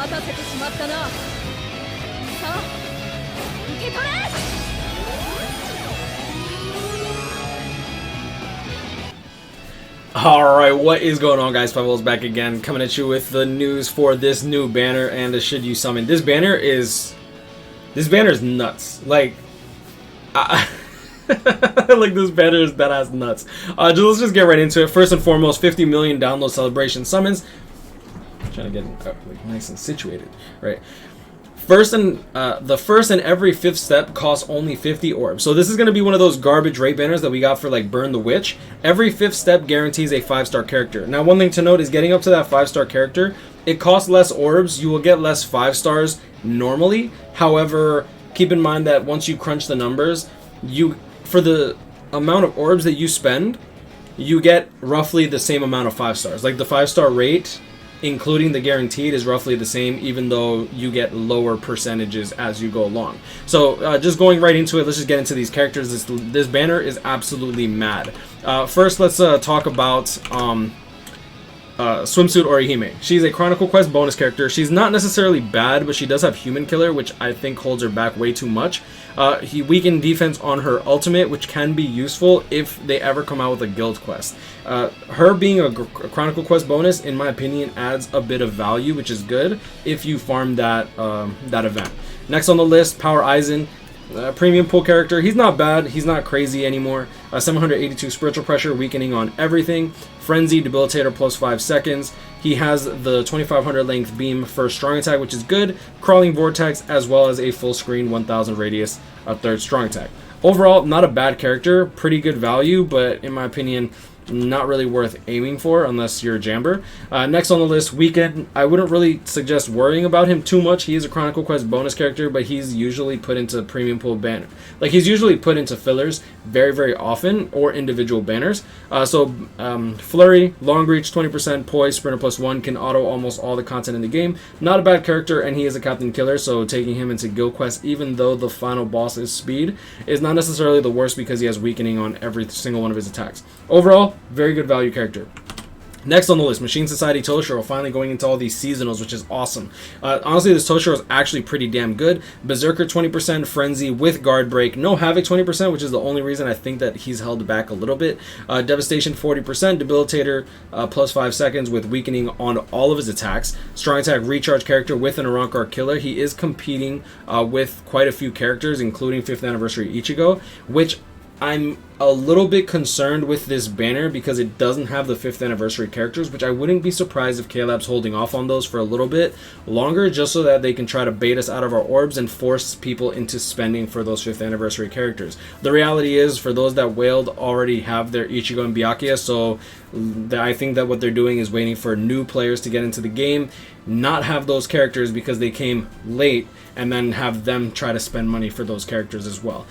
たせてしまったな。さあ受け取れ。 Alright, what is going on, guys? SpitefulHopes back again, coming at you with the news for this new banner and the should you summon. This banner is nuts. Like, like this banner is that ass nuts. Let's just get right into it. First and foremost, 50 million download celebration summons. I'm trying to get like nice and situated, right? The first and every fifth step costs only 50 orbs. So this is going to be one of those garbage rate banners that we got for like Burn the Witch. Every fifth step guarantees a 5-star character. Now, one thing to note is getting up to that 5-star character, it costs less orbs. You will get less 5 stars normally. However, keep in mind that once you crunch the numbers, for the amount of orbs that you spend, you get roughly the same amount of 5 stars. Like the 5-star rate, including the guaranteed, is roughly the same, even though you get lower percentages as you go along. So just going right into it, let's just get into these characters. This banner is absolutely mad. First, let's talk about Swimsuit Orihime. She's a Chronicle Quest bonus character. She's not necessarily bad, but she does have Human Killer, which I think holds her back way too much. He weakened defense on her ultimate, which can be useful if they ever come out with a guild quest. Her being a Chronicle Quest bonus, in my opinion, adds a bit of value, which is good if you farm that event. Next on the list, Power Aizen. Premium pool character. He's not bad. He's not crazy anymore. 782 spiritual pressure, weakening on everything. Frenzy, debilitator plus 5 seconds. He has the 2500 length beam for strong attack, which is good. Crawling vortex, as well as a full screen 1000 radius, a third strong attack. Overall, not a bad character. Pretty good value, but in my opinion, not really worth aiming for unless you're a Jamber. Next on the list, Weekend. I wouldn't really suggest worrying about him too much. He is a Chronicle Quest bonus character, but he's usually put into premium pool banner. Like, he's usually put into fillers very, very often, or individual banners. Flurry, Long Reach, 20%, Poise, Sprinter plus 1, can auto almost all the content in the game. Not a bad character, and he is a Captain Killer, so taking him into guild quest, even though the final boss is speed, is not necessarily the worst because he has weakening on every single one of his attacks. Overall, very good value character. Next on the list, Machine Society Toshiro, finally going into all these seasonals, which is awesome. Honestly, this Toshiro is actually pretty damn good. Berserker 20%, Frenzy with Guard Break, no Havoc 20%, which is the only reason I think that he's held back a little bit. Devastation 40%, Debilitator plus 5 seconds with weakening on all of his attacks. Strong Attack Recharge character with an Arankar Killer. He is competing with quite a few characters, including 5th Anniversary Ichigo, which I'm a little bit concerned with this banner because it doesn't have the 5th anniversary characters, which I wouldn't be surprised if K-Lab's holding off on those for a little bit longer, just so that they can try to bait us out of our orbs and force people into spending for those 5th anniversary characters. The reality is, for those that wailed, already have their Ichigo and Byakuya, so I think that what they're doing is waiting for new players to get into the game, not have those characters because they came late, and then have them try to spend money for those characters as well.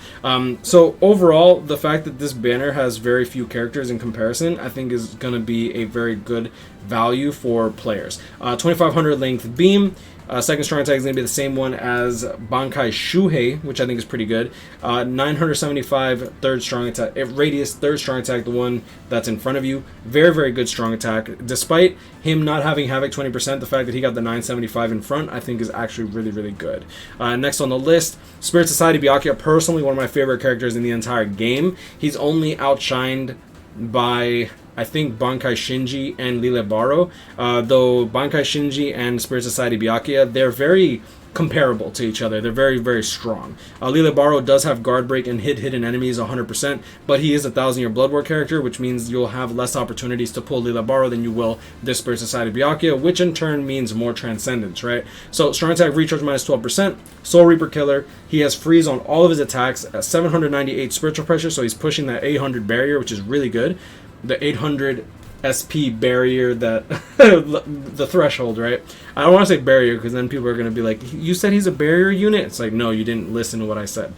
So overall, the fact that this banner has very few characters in comparison, I think is going to be a very good value for players. 2500 length beam. Second strong attack is going to be the same one as Bankai Shuhei, which I think is pretty good. 975 third strong attack, radius third strong attack, the one that's in front of you. Very, very good strong attack. Despite him not having Havoc 20%, the fact that he got the 975 in front, I think is actually really, really good. Next on the list, Spirit Society Byakuya, personally one of my favorite characters in the entire game. He's only outshined by, I think, Bankai Shinji and Lile Baro, though Bankai Shinji and Spirit Society Byakuya, they're very comparable to each other. They're very, very strong. Lile Baro does have Guard Break and hit hidden enemies 100%, but he is a 1000-year Blood War character, which means you'll have less opportunities to pull Lile Baro than you will this Spirit Society Byakuya, which in turn means more Transcendence, right? So, Strong Attack Recharge minus 12%, Soul Reaper Killer, he has freeze on all of his attacks, 798 Spiritual Pressure, so he's pushing that 800 barrier, which is really good. The 800 SP barrier, that the threshold, right? I don't want to say barrier because then people are going to be like, you said he's a barrier unit? It's like, no, you didn't listen to what I said.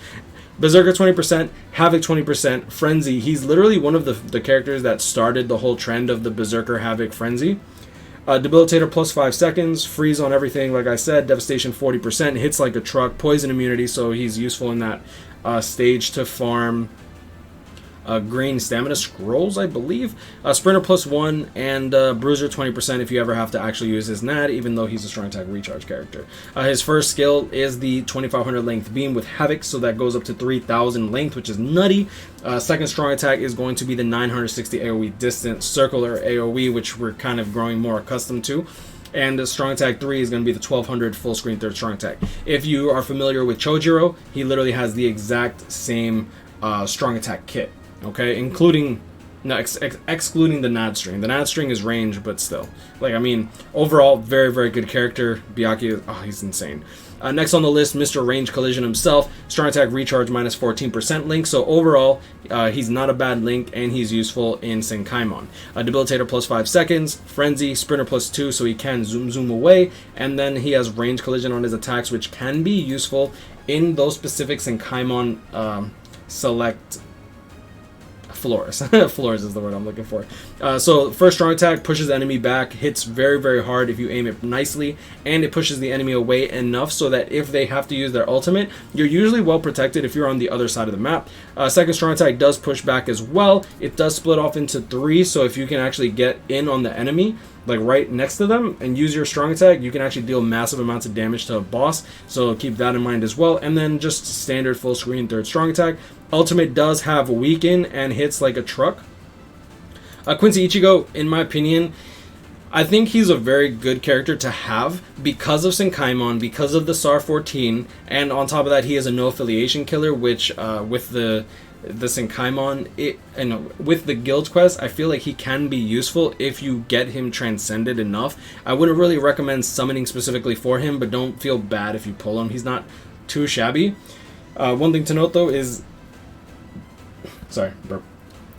Berserker 20%, Havoc 20%, Frenzy. He's literally one of the characters that started the whole trend of the Berserker Havoc Frenzy. Debilitator plus 5 seconds, freeze on everything, like I said, devastation 40%, hits like a truck, poison immunity, so he's useful in that stage to farm green stamina scrolls, I believe. Sprinter +1 and Bruiser 20% if you ever have to actually use his NAD, even though he's a strong attack recharge character. His first skill is the 2500 length beam with Havoc, so that goes up to 3000 length, which is nutty. Second strong attack is going to be the 960 AoE distant circular AoE, which we're kind of growing more accustomed to. And the strong attack 3 is going to be the 1200 full screen third strong attack. If you are familiar with Chojiro, he literally has the exact same strong attack kit, okay, excluding the NAD string. The NAD string is range, but still, like, I mean, overall, very, very good character. Byakuya, oh, he's insane. Next on the list, Mr. Range Collision himself, strong attack recharge minus 14% link. So overall, he's not a bad link, and he's useful in Senkaimon. Debilitator plus 5 seconds, Frenzy, Sprinter plus 2, so he can zoom away, and then he has range collision on his attacks, which can be useful in those specific Senkaimon select floors. Floors is the word I'm looking for. So first strong attack pushes the enemy back, hits very, very hard if you aim it nicely, and it pushes the enemy away enough so that if they have to use their ultimate, you're usually well protected if you're on the other side of the map. Second strong attack does push back as well. It does split off into 3, so if you can actually get in on the enemy, like right next to them, and use your strong attack, you can actually deal massive amounts of damage to a boss, so keep that in mind as well. And then just standard full screen third strong attack. Ultimate does have weaken and hits like a truck. Quincy Ichigo, in my opinion, I think he's a very good character to have because of Senkaimon, because of the SAR 14, and on top of that, he is a no affiliation killer, which with the Senkaimon, with the guild quest, I feel like he can be useful if you get him transcended enough. I wouldn't really recommend summoning specifically for him, but don't feel bad if you pull him. He's not too shabby. One thing to note though is, sorry, burp.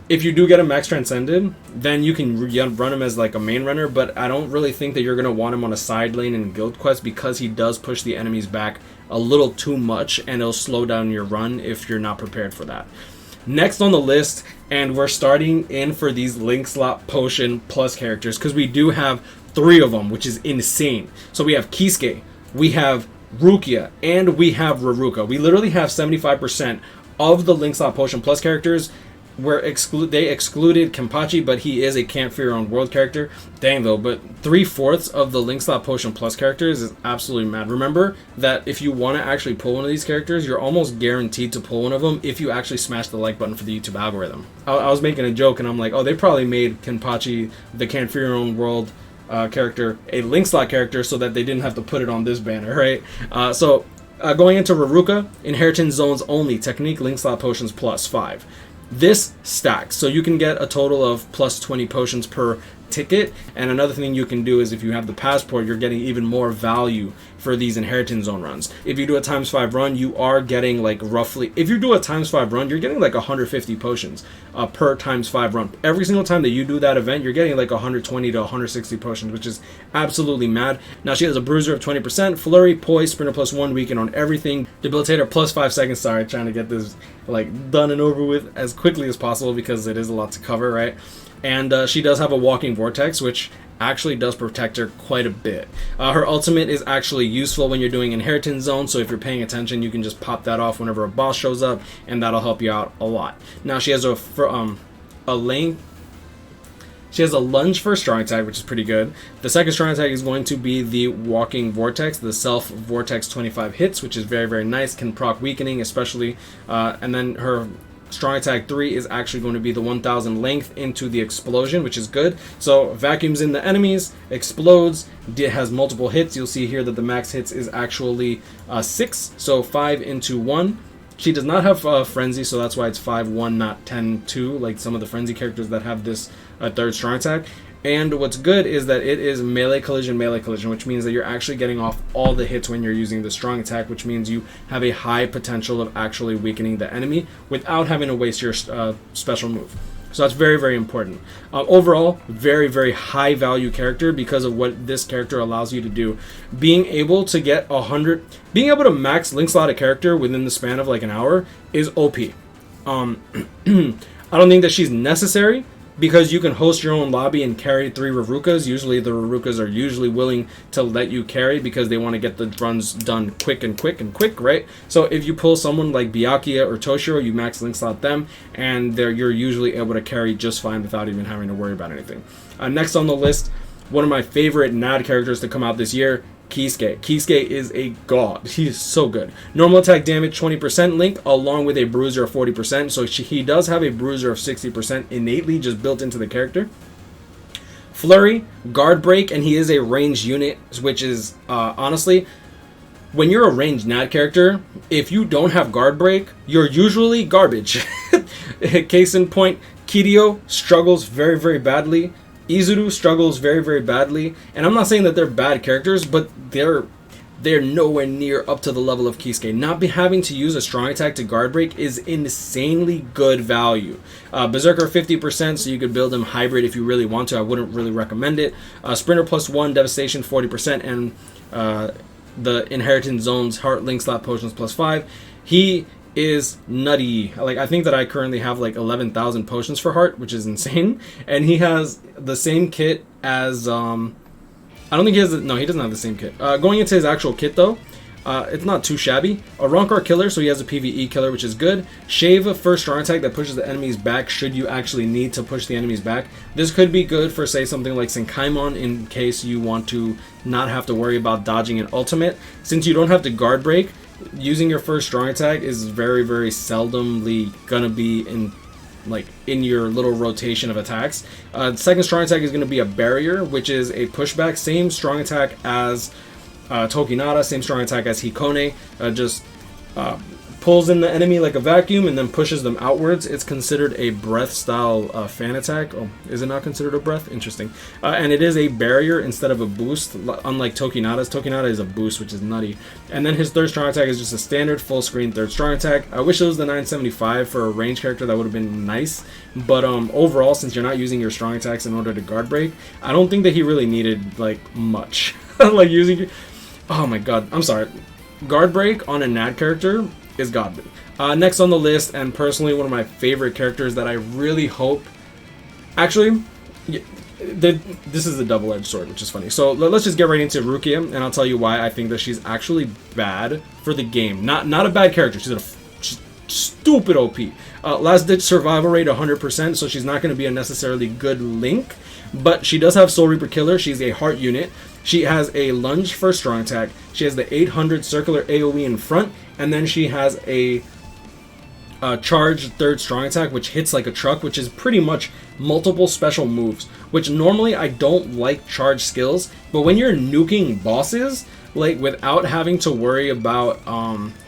If you do get him max transcended, then you can run him as like a main runner, but I don't really think that you're going to want him on a side lane in guild quest because he does push the enemies back a little too much, and it'll slow down your run if you're not prepared for that. Next on the list, and we're starting in for these link slot potion plus characters because we do have 3 of them, which is insane. So we have Kisuke, we have Rukia, and we have Riruka. We literally have 75% of the link slot potion plus characters. They excluded Kenpachi, but he is a Can't Fear Your Own World character. Dang though, but 3/4 of the Link Slot Potion Plus characters is absolutely mad. Remember that if you want to actually pull one of these characters, you're almost guaranteed to pull one of them if you actually smash the like button for the YouTube algorithm. I was making a joke and I'm like, oh, they probably made Kenpachi, the Can't Fear Your Own World character, a Link Slot character so that they didn't have to put it on this banner, right? Going into Riruka, Inheritance Zones only, Technique Link Slot Potions plus 5. This stacks, so you can get a total of plus 20 potions per ticket. And another thing you can do is if you have the passport, you're getting even more value for these inheritance zone runs. If you do a ×5 run, you are getting like roughly, if you do a ×5 run, you're getting like 150 potions per ×5 run. Every single time that you do that event, you're getting like 120 to 160 potions, which is absolutely mad. Now she has a bruiser of 20%, flurry, poise, sprinter +1, weaken on everything, debilitator plus 5 seconds. Sorry, trying to get this like done and over with as quickly as possible because it is a lot to cover, right? And she does have a walking vortex, which actually does protect her quite a bit. Her ultimate is actually useful when you're doing inheritance zone, so if you're paying attention, you can just pop that off whenever a boss shows up, and that'll help you out a lot. Now she has she has a lunge for strong attack, which is pretty good. The second strong attack is going to be the walking vortex, the self vortex 25 hits, which is very, very nice, can proc weakening especially, and then her strong attack 3 is actually going to be the 1000 length into the explosion, which is good. So vacuums in the enemies, explodes, it has multiple hits. You'll see here that the max hits is actually 6, so 5 into 1. She does not have frenzy, so that's why it's 5-1, not 10-2, like some of the frenzy characters that have this third strong attack. And what's good is that it is melee collision, which means that you're actually getting off all the hits when you're using the strong attack, which means you have a high potential of actually weakening the enemy without having to waste your special move. So that's very, very important. Overall, very, very high value character because of what this character allows you to do. Being able to get 100, being able to max link slot a character within the span of like an hour is OP. I don't think that she's necessary, because you can host your own lobby and carry 3 Rirukas. Usually the Rirukas are usually willing to let you carry because they want to get the runs done quick, right? So if you pull someone like Byakuya or Toshiro, you max link slot them, and you're usually able to carry just fine without even having to worry about anything. Next on the list, one of my favorite NAD characters to come out this year, Kisuke. Kisuke is a god. He is so good. Normal attack damage 20% link along with a bruiser of 40%. So he does have a bruiser of 60% innately just built into the character. Flurry, guard break, and he is a ranged unit, which is honestly, when you're a ranged NAD character, if you don't have guard break, you're usually garbage. Case in point, Kiryu struggles very, very badly. Izuru struggles very, very badly, and I'm not saying that they're bad characters, but they're nowhere near up to the level of Kisuke. Not having to use a strong attack to guard break is insanely good value. Berserker 50%, so you could build him hybrid if you really want to. I wouldn't really recommend it. Sprinter +1, Devastation 40%, and the Inheritance Zones Heart Link Slap Potions +5. He is nutty. Like, I think that I currently have like 11,000 potions for heart, which is insane. And he has the same kit as I don't think he has no, he doesn't have the same kit. Going into his actual kit though, it's not too shabby. A Rancor killer, so he has a PvE killer, which is good. Shave first strong attack that pushes the enemies back should you actually need to push the enemies back. This could be good for, say, something like Senkaimon in case you want to not have to worry about dodging an ultimate. Since you don't have to guard break, using your first strong attack is very, very seldomly gonna be in your little rotation of attacks. Second strong attack is gonna be a barrier, which is a pushback. Same strong attack as Tokinata, same strong attack as Hikone. Just pulls in the enemy like a vacuum and then pushes them outwards. It's considered a breath style fan attack. Oh, is it not considered a breath? Interesting. And it is a barrier instead of a boost, unlike Tokinata's. Tokinata is a boost, which is nutty. And then his third strong attack is just a standard full screen third strong attack. I wish it was the 975 for a range character. That would have been nice. But overall, since you're not using your strong attacks in order to guard break, I don't think that he really needed like much. Like using, oh my god, I'm sorry. Guard break on a NAD character is godly. Next on the list, and personally one of my favorite characters that I really hope, actually, this is a double-edged sword, which is funny. So let's just get right into Rukia, and I'll tell you why I think that she's actually bad for the game. Not a bad character. She's stupid OP. Last ditch survival rate 100%, so she's not going to be a necessarily good link, but she does have Soul Reaper Killer. She's a heart unit. She has a lunge for strong attack. She has the 800 circular AoE in front, and then she has a charged third strong attack, which hits like a truck, which is pretty much multiple special moves, which normally I don't like charged skills, but when you're nuking bosses, like without having to worry about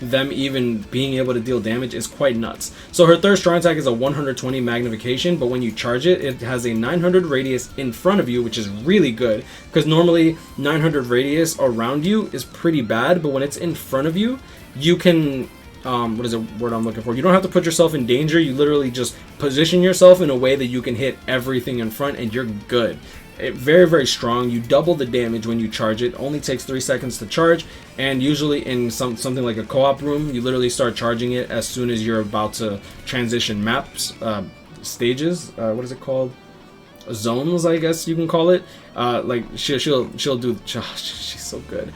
them even being able to deal damage, is quite nuts. So her third strong attack is a 120 magnification, but when you charge it, it has a 900 radius in front of you, which is really good, because normally 900 radius around you is pretty bad, but when it's in front of you, you can what is the word I'm looking for? You don't have to put yourself in danger. You literally just position yourself in a way that you can hit everything in front and you're good. Very, very strong. You double the damage when you charge it. Only takes 3 seconds to charge, and usually in something like a co-op room, you literally start charging it as soon as you're about to transition maps, stages. What is it called? Zones, I guess you can call it. Like she'll do. She's so good.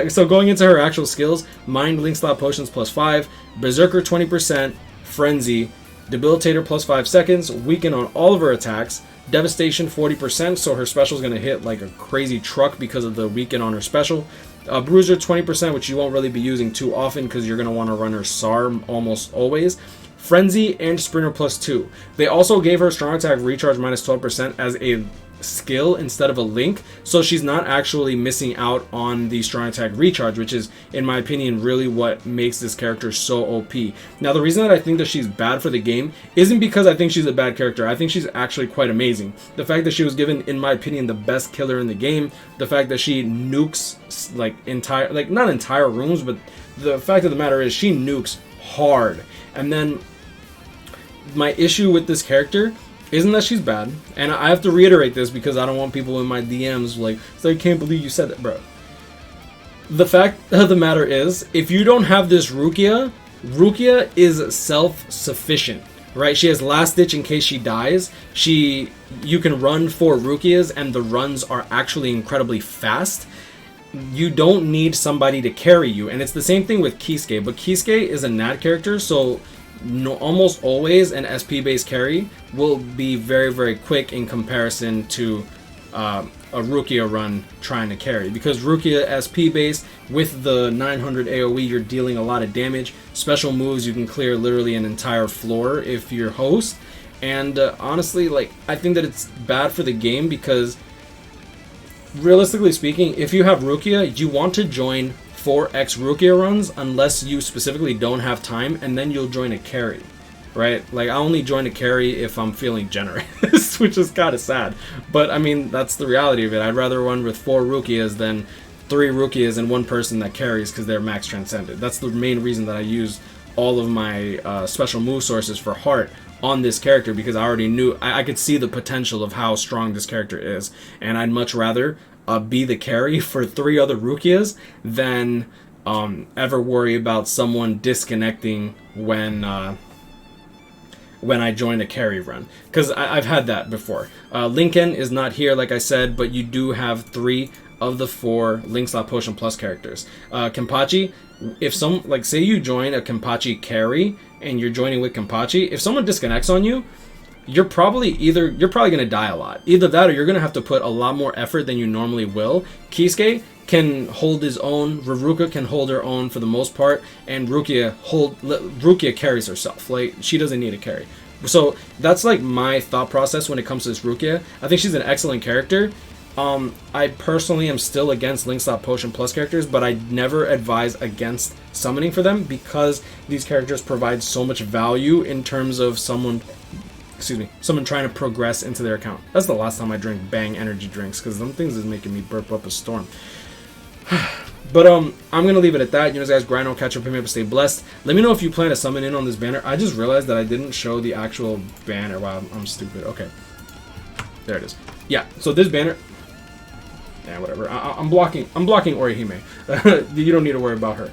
So going into her actual skills: Mind, Link Slap Potions +5, Berserker 20%, Frenzy, Debilitator +5 seconds, Weaken on all of her attacks, Devastation 40%, so her special is going to hit like a crazy truck because of the Weaken on her special. Bruiser 20%, which you won't really be using too often because you're going to want to run her SAR almost always. Frenzy and Sprinter +2. They also gave her strong attack recharge -12% as a skill instead of a link, so she's not actually missing out on the strong attack recharge, which is, in my opinion, really what makes this character so OP. Now, the reason that I think that she's bad for the game isn't because I think she's a bad character. I think she's actually quite amazing. The fact that she was given, in my opinion, the best killer in the game, the fact that she nukes like not entire rooms, but the fact of the matter is she nukes hard. And then my issue with this character isn't that she's bad, and I have to reiterate this because I don't want people in my DMs like, I can't believe you said that, bro. The fact of the matter is, if you don't have this Rukia is self-sufficient. right? She has last ditch in case she dies. You can run 4 Rukias, and the runs are actually incredibly fast. You don't need somebody to carry you, and it's the same thing with Kisuke, but Kisuke is a NAD character, so almost always an SP based carry will be very, very quick in comparison to a Rukia run trying to carry, because Rukia SP based with the 900 AoE, you're dealing a lot of damage. Special moves, you can clear literally an entire floor if you're host, and honestly, like, I think that it's bad for the game, because realistically speaking, if you have Rukia, you want to join 4x Rukia runs unless you specifically don't have time, and then you'll join a carry, right? Like, I only join a carry if I'm feeling generous, which is kind of sad, but I mean, that's the reality of it. I'd rather run with 4 Rukias than 3 Rukias and 1 person that carries, because they're max transcended. That's the main reason that I use all of my special move sources for heart on this character, because I already knew I could see the potential of how strong this character is, and I'd much rather be the carry for 3 other Rukias than ever worry about someone disconnecting when I join a carry run, because I've had that before. Lincoln is not here, like I said, but you do have 3 of the 4 Link Slot Potion Plus characters. Kenpachi, if say you join a Kenpachi carry and you're joining with Kenpachi, if someone disconnects on you, you're probably gonna die a lot. Either that, or you're gonna have to put a lot more effort than you normally will. Kisuke can hold his own, Riruka can hold her own for the most part, and Rukia carries herself. Like, she doesn't need a carry. So that's like my thought process when it comes to this Rukia. I think she's an excellent character. I personally am still against Link Slot Potion Plus characters, but I never advise against summoning for them, because these characters provide so much value in terms of someone trying to progress into their account. That's the last time I drank Bang energy drinks, because them things is making me burp up a storm. But I'm gonna leave it at that. You know, guys, grind on, catch up, hit me up, stay blessed. Let me know if you plan to summon in on this banner. I just realized that I didn't show the actual banner. Wow, I'm stupid. Okay, there it is. Yeah, so this banner. Yeah, whatever. I'm blocking Orihime. You don't need to worry about her.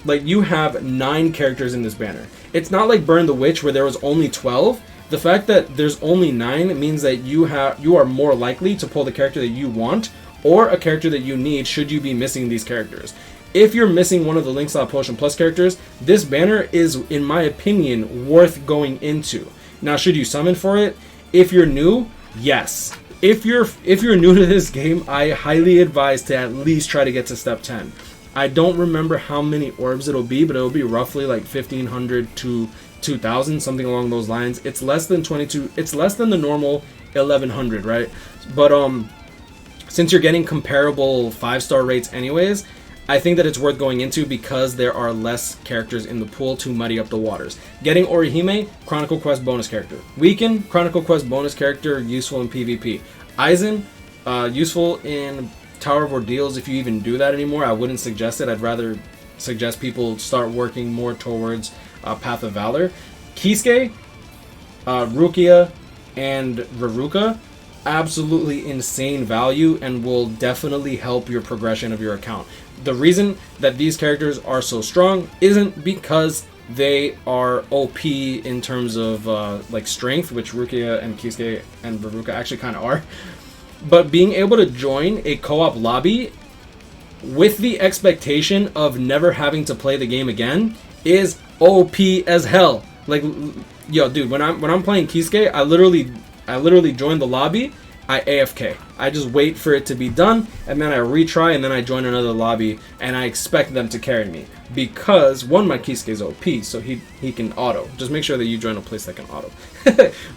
Like, you have 9 characters in this banner. It's not like Burn the Witch where there was only 12. The fact that there's only 9 means that you are more likely to pull the character that you want, or a character that you need should you be missing these characters. If you're missing one of the Link Slot Potion Plus characters, this banner is, in my opinion, worth going into. Now, should you summon for it? If you're new, yes. If you're new to this game, I highly advise to at least try to get to step 10. I don't remember how many orbs it'll be, but it'll be roughly like 1,500 to 2,000, something along those lines. It's less than 22. It's less than the normal 1,100, right? But since you're getting comparable 5-star rates anyways, I think that it's worth going into, because there are less characters in the pool to muddy up the waters. Getting Orihime, Chronicle Quest bonus character. Weaken, Chronicle Quest bonus character, useful in PvP. Aizen, useful in Tower of Ordeals, if you even do that anymore. I wouldn't suggest it. I'd rather suggest people start working more towards Path of Valor. Kisuke, Rukia, and Riruka, absolutely insane value and will definitely help your progression of your account. The reason that these characters are so strong isn't because they are OP in terms of like strength, which Rukia and Kisuke and Riruka actually kind of are, but being able to join a co-op lobby with the expectation of never having to play the game again is OP as hell. Like, yo, dude, when I'm playing Kisuke, I literally join the lobby, I AFK. I just wait for it to be done, and then I retry, and then I join another lobby, and I expect them to carry me. Because, one, my Kisuke is OP, so he can auto. Just make sure that you join a place that can auto.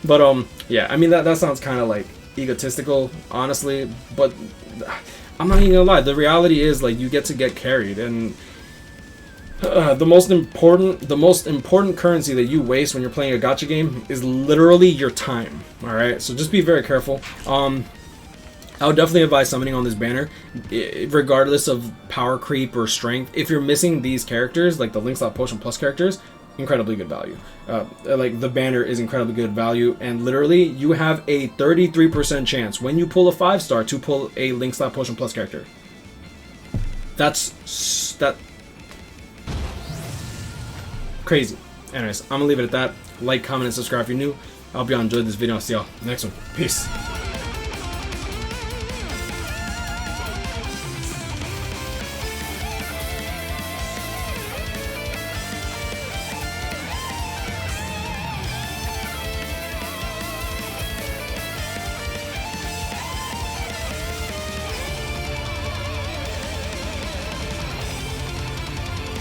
But, yeah, I mean, that sounds kind of, like, egotistical, honestly, but I'm not even gonna lie. The reality is, like, you get to get carried, and the most important currency that you waste when you're playing a gacha game is literally your time. All right, so just be very careful. I would definitely advise summoning on this banner, regardless of power creep or strength. If you're missing these characters, like the Link Slot Potion Plus characters, incredibly good value. Like, the banner is incredibly good value, and literally you have a 33% chance when you pull a 5-star to pull a Link Slot Potion Plus character. That's crazy. Anyways, I'm gonna leave it at that. Like, comment, and subscribe if you're new. I hope y'all enjoyed this video. I'll see y'all next one. Peace.